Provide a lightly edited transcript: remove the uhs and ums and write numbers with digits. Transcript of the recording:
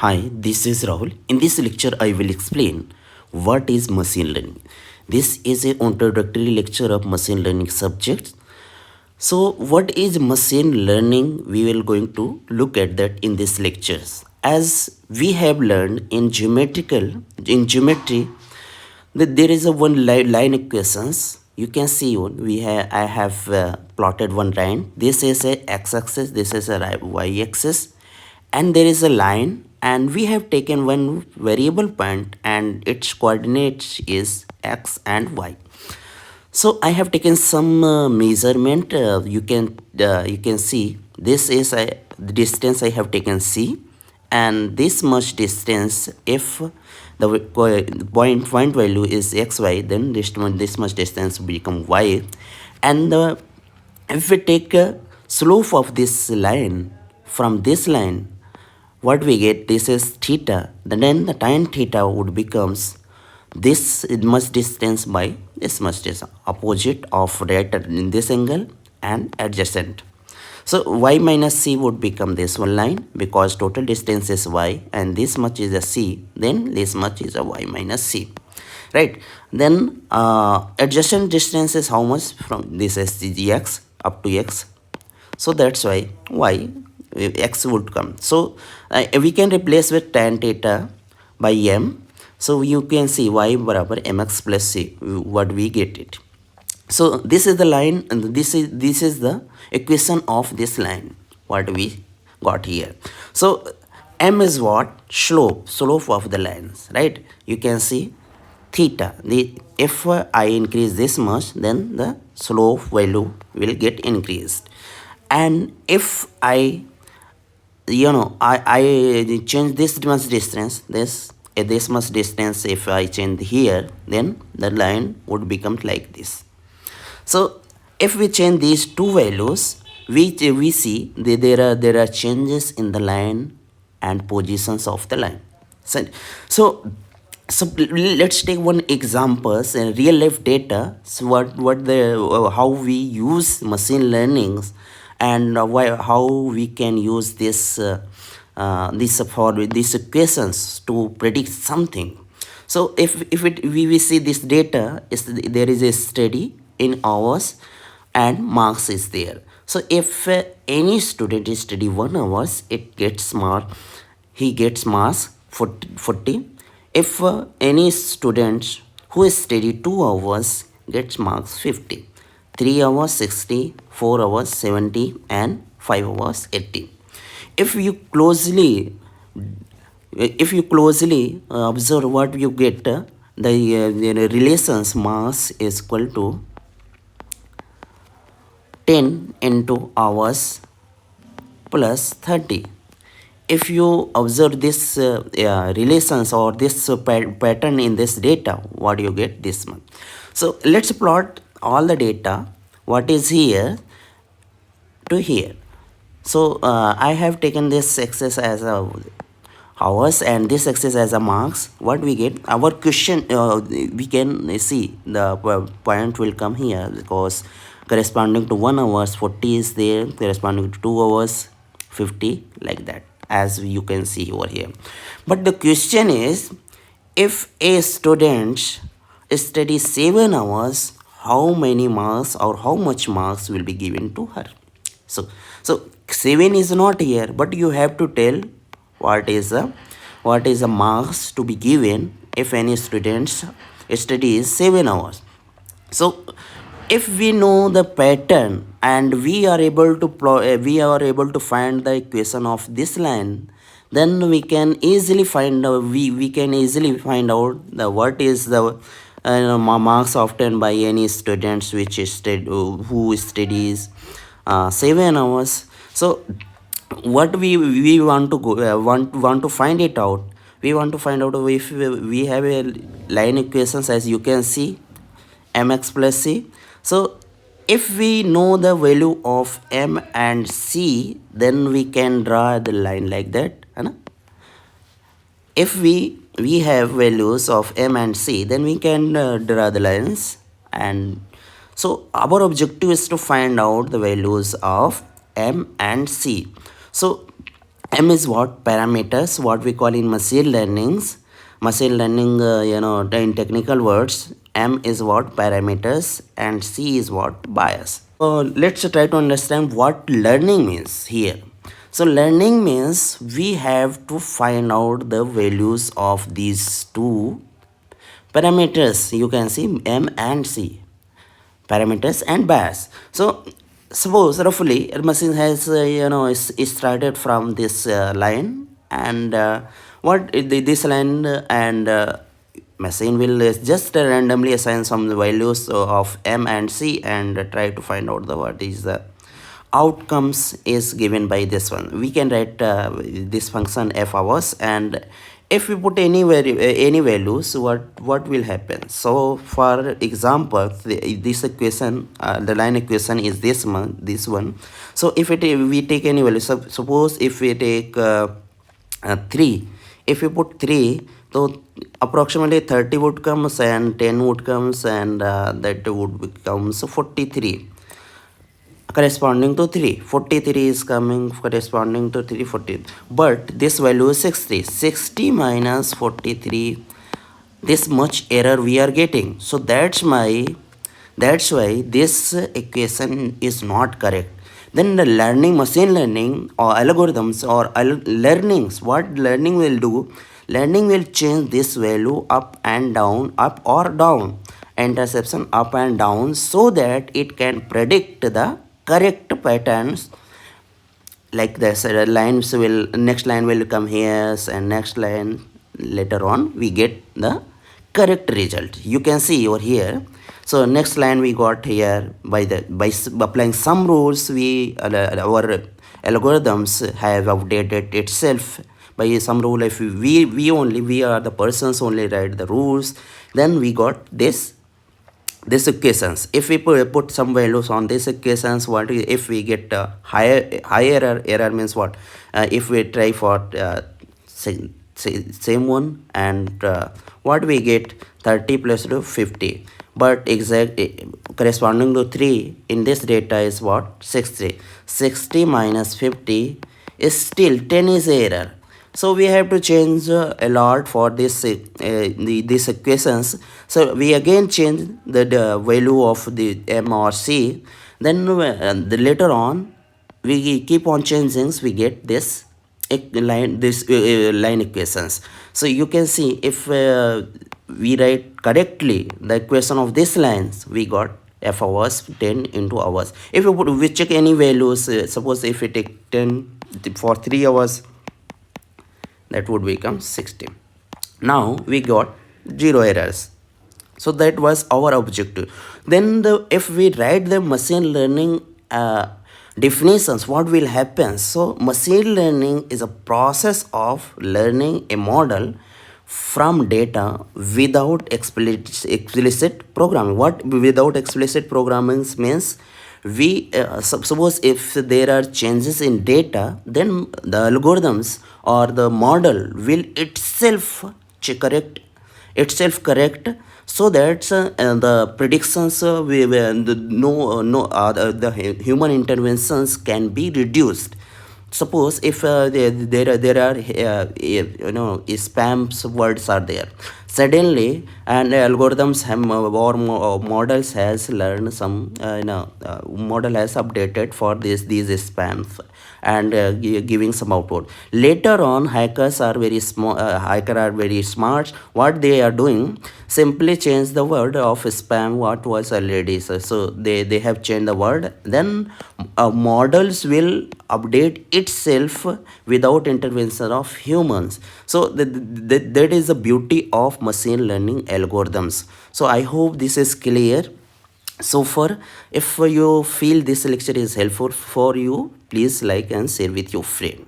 Hi, this is Rahul. In this lecture, I will explain what is machine learning. This is a introductory lecture of machine learning subjects. So, what is machine learning? We will going to look at that in this lectures. As we have learned in geometry, that there is a one line equations. You can see one. I have plotted one line. This is a x-axis. This is a y-axis, and there is a line. And we have taken one variable point, and its coordinates is x and y. So I have taken some measurement. You can see this is the distance I have taken c, and this much distance. If the point value is xy, then this much distance will become y, and if we take a slope of this line from this line, what we get, this is theta, then the tan theta would becomes this much distance by this much distance, opposite of right in this angle and adjacent. So y minus c would become this one line, because total distance is y and this much is a c, then this much is a y minus c, right? Then adjacent distance is how much from this is the x up to x, so that's why y x would come. So we can replace with tan theta by m. So you can see y barabar mx plus c, what we get it. So this is the line, and this is the equation of this line what we got here. So m is what? Slope of the lines, right? You can see theta. If I increase this much, then the slope value will get increased. And if I change this much distance, this much distance, if I change here, then the line would become like this. So if we change these two values, we see there are changes in the line and positions of the line. So let's take one examples in real life data. So how we use machine learnings, and how we can use this for these equations to predict something. So we see this data is, there is a study in hours and marks is there. So if any student is study 1 hours, it gets mark, he gets marks 40. If any student who is study 2 hours gets marks 50, 3 hours 60, 4 hours 70, and 5 hours 80. If you closely observe what you get, the relations mass is equal to 10 into hours plus 30. If you observe this relations or this pattern in this data, what you get this much. So let's plot all the data what is here to here. So I have taken this axis as a hours and this axis as a marks. What we get, our question, we can see the point will come here, because corresponding to 1 hours 40 is there, corresponding to 2 hours 50, like that, as you can see over here. But the question is, if a student studies 7 hours, how many marks or how much marks will be given to her? So 7 is not here, but you have to tell what is the marks to be given if any students studies 7 hours. So if we know the pattern and we are able to find the equation of this line, then we can easily find out the what is the marks obtained by any students who studies 7 hours. So what we want to want to find it out, we want to find out if we have a line equations, as you can see, mx plus c. So if we know the value of m and c, then we can draw the line like that, right? If we have values of m and c, then we can draw the lines. And so our objective is to find out the values of m and c. So M is what? Parameters, what we call in machine learnings. Machine learning, in technical words, M is what? Parameters, and C is what? Bias. So let's try to understand what learning means here. So learning means we have to find out the values of these two parameters. You can see M and C, parameters and bias. So suppose roughly a machine has is started from this line, and this line, and machine will just randomly assign some values of M and C, and try to find out the what is the outcomes is given by this one. We can write this function f hours, and if we put any values, what will happen? So for example, this equation, the line equation is this one. So if we take any value, suppose if we take 3, if we put 3, so approximately 30 would comes and 10 would comes, and that would becomes 43 corresponding to 3. 43 is coming corresponding to 340, but this value is 60. 60 minus 43, this much error we are getting. So that's why this equation is not correct. Then the machine learning or algorithms or learnings, what learning will do? Learning will change this value up and down, up or down, interception up and down, so that it can predict the correct patterns. Like this lines will, next line will come here, and next line later on we get the correct result. You can see over here. So next line we got here, by applying some rules, our algorithms have updated itself by some rule. If we are the persons only write the rules, then we got this equations. If we put some values on these equations, if we get higher error means what? If we try for same one, and what we get 30 plus to 50, but exact corresponding to 3 in this data is what? 60. 60 minus 50 is still 10 is error. So we have to change a lot for these equations. So we again change the value of the M or C. Then later on we keep on changing, we get this line equations. So you can see, if we write correctly the equation of these lines, we got f hours 10 into hours. If we check any values, suppose if we take 10 for 3 hours, that would become 60. Now we got 0 errors. So that was our objective. Then if we write the machine learning definitions, what will happen? So machine learning is a process of learning a model from data without explicit programming. What without explicit programming means? We suppose if there are changes in data, then the algorithms or the model will correct, so that the predictions the human interventions can be reduced. Suppose if there are spams words are there suddenly, and algorithms have or models has learned some model has updated for these spams, and giving some output. Later on, hackers are very smart. What they are doing, simply change the word of spam what was already. So they have changed the word. Then models will update itself without intervention of humans. So that is the beauty of machine learning algorithms. So I hope this is clear. So far, if you feel this lecture is helpful for you, please like and share with your friend.